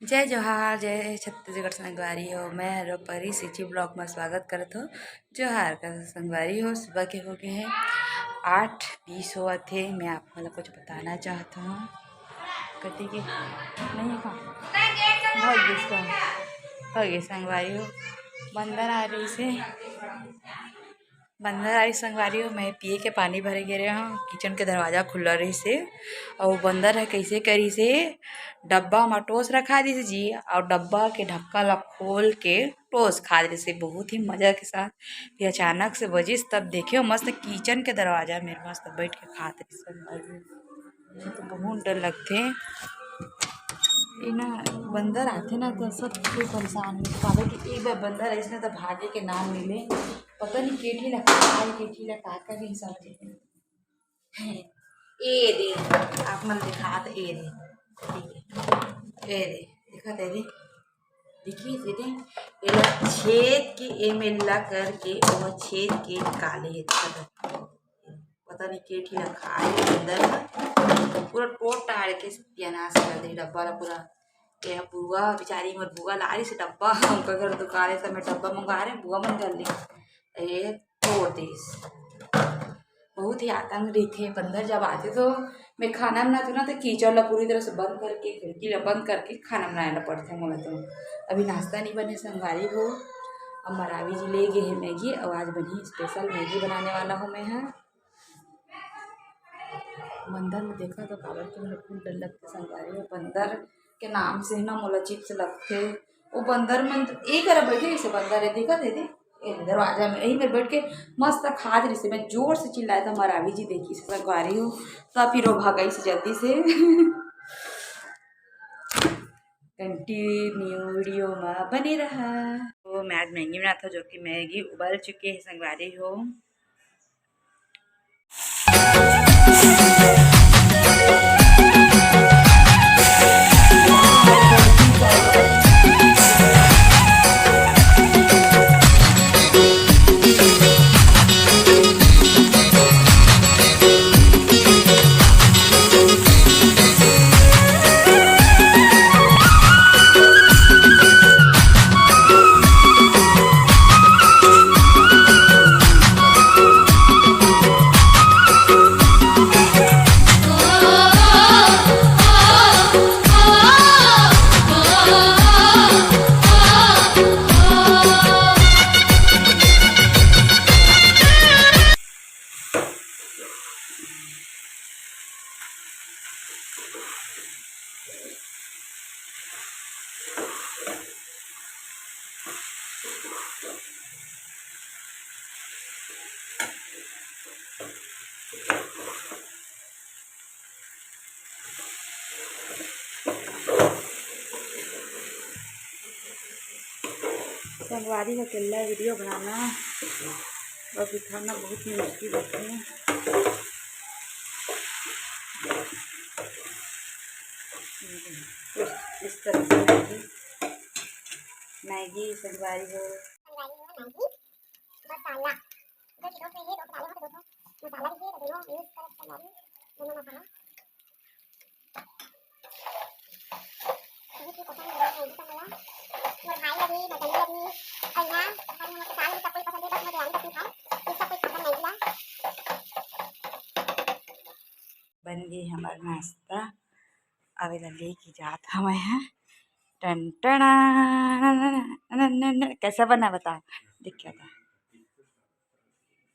जय जोहार जय छत्तीसगढ़ संगवारी हो। मैं रोपरी सिटी ब्लॉक में स्वागत करत हो। जोहार का संगवारी हो। सुबह के हो गए हैं 8:20 हुआ थे। मैं आपको कुछ बताना चाहता हूँ। कटी के नहीं भाग्य संगवारी हो। बंदर आ रही से संगवारी हो। मैं पिए के पानी भरे गे रहा हूँ। किचन के दरवाज़ा खुला रही से और बंदर है कैसे करी से डब्बा में टोस रखा दी जी और डब्बा के ढक्कन ला खोल के टोस खा दी से बहुत ही मज़ा के साथ। फिर अचानक से बजिस तब देखे मस्त किचन के दरवाज़ा मेरे मस्त बैठ के खाते तो बहुत डर लगते ना। बंदर आते ना तो सब कोई परेशान हो पावे कि एक बार बंदर ऐसे तो भागे के नाम मिले। पता नहीं केठी लगा कर ही सब ए दे आप मन दिखात ए दे ठीक है ए दे दिखा दे देखिए दीदी ये छेद के एमेला करके और छेद के निकाले है पता नहीं केठी रखा है अंदर पूरा टोट टाड़ के सत्यानाश कर दे डब्बा ला पूरा। ये बुआ बेचारी मोर बुआ ला रही से डब्बा उनका घर दुकान है मैं डब्बा मंगा रहे बुआ मन कर ली ये तोड़ दीस। बहुत ही आतंक रही थे बंदर जब आते तो मैं खाना बनाती ना तो कीचड़ ला पूरी तरह से बंद करके खिड़की ला बंद करके खाना बनाना पड़ता है मोला तो। अभी नाश्ता नहीं बने संगवारी हो। अब मरावी जी ले गए हैं मैगी और आज बनी स्पेशल मैगी बनाने वाला हूँ मैं। यहाँ बंदर में देखा तो काबर के मेरे खूब डर लगते संगवारी हो। बंदर के नाम से ना मोला चिप्स लगते वो बंदर मन एक अरे बैठे से बंदर है देखा थे दरवाजा में यही में बैठ के मस्त खाद रही से मैं जोर से चिल्लाया था मरावी जी देखी से संगवारी हो तब फिर वो भागई से जल्दी से कंटिन्यू वीडियो में बने रहा। तो मैं आज मैगी बना था जो कि मैगी उबल चुके हैं संगवारी हो। संगवारी का अकेला वीडियो बनाना और दिखाना बहुत ही मुश्किल होता है। कुछ इस तरह से मैगी संगवारी हो मैगी मसाला दो चीज़ों में ये दो डाले हो तो मसाला दीजिए तो दोनों यूज़ कर संगवारी दोनों मसाला ये की पसंद है मैगी का मला मोर भाई लगी मटन लगी और ना भाई हमको साल में सब कोई पसंद है बस मुझे आलू पसंद है तो सब कोई पसंद नहीं ला बन गई हमारा नाश्ता अब इधर लेके जाता हमें है टन टना कैसा बना बता दिख क्या था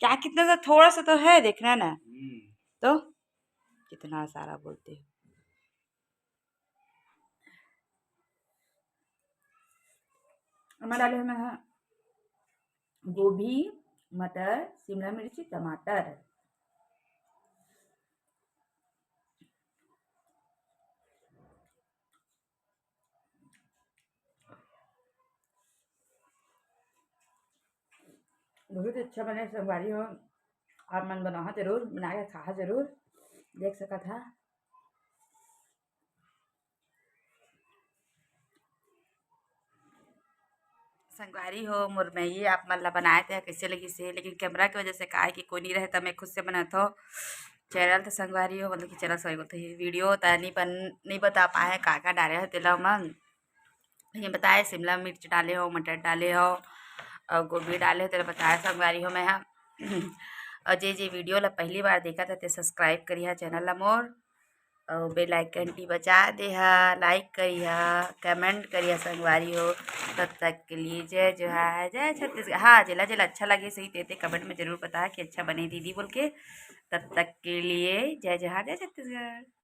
क्या कितना सा थोड़ा सा तो है देखना ना तो कितना सारा बोलते हो। हमारे डाले में गोभी मटर शिमला मिर्ची टमाटर बहुत अच्छा बने संगवारी हो। आप मन बनाओ जरूर बना के खा जरूर देख सका था। संगवारी हो मोर मैगी आप मन ला बनाए थे कैसे लगी से लेकिन कैमरा की वजह से का है कि कोई नहीं रहे तो मैं खुद से बनाता हूँ। चैनल तो संगवारी हो मतलब कि चैनल सही बोलते वीडियो तो नहीं बता पाए का डाले है तेला मन ये बताया शिमला मिर्च डाले हो, मटर डाले हो और गोभी डाले हो, तेरा बताया संगवारी हो मैं हाँ। और जे वीडियो ला पहली बार देखा था ते सब्सक्राइब करिहा चैनल ला मोर और बेल आइकन टी बजा देहा, लाइक करिहा, कमेंट करिहा संगवारी हो। तब तक के लिए जय जोहार, जय छत्तीसगढ़। हाँ, जेला जेला अच्छा लगे सही तेते कमेंट में जरूर बताया कि अच्छा बने दीदी बोल के। तब तक के लिए जय जोहार, जय छत्तीसगढ़।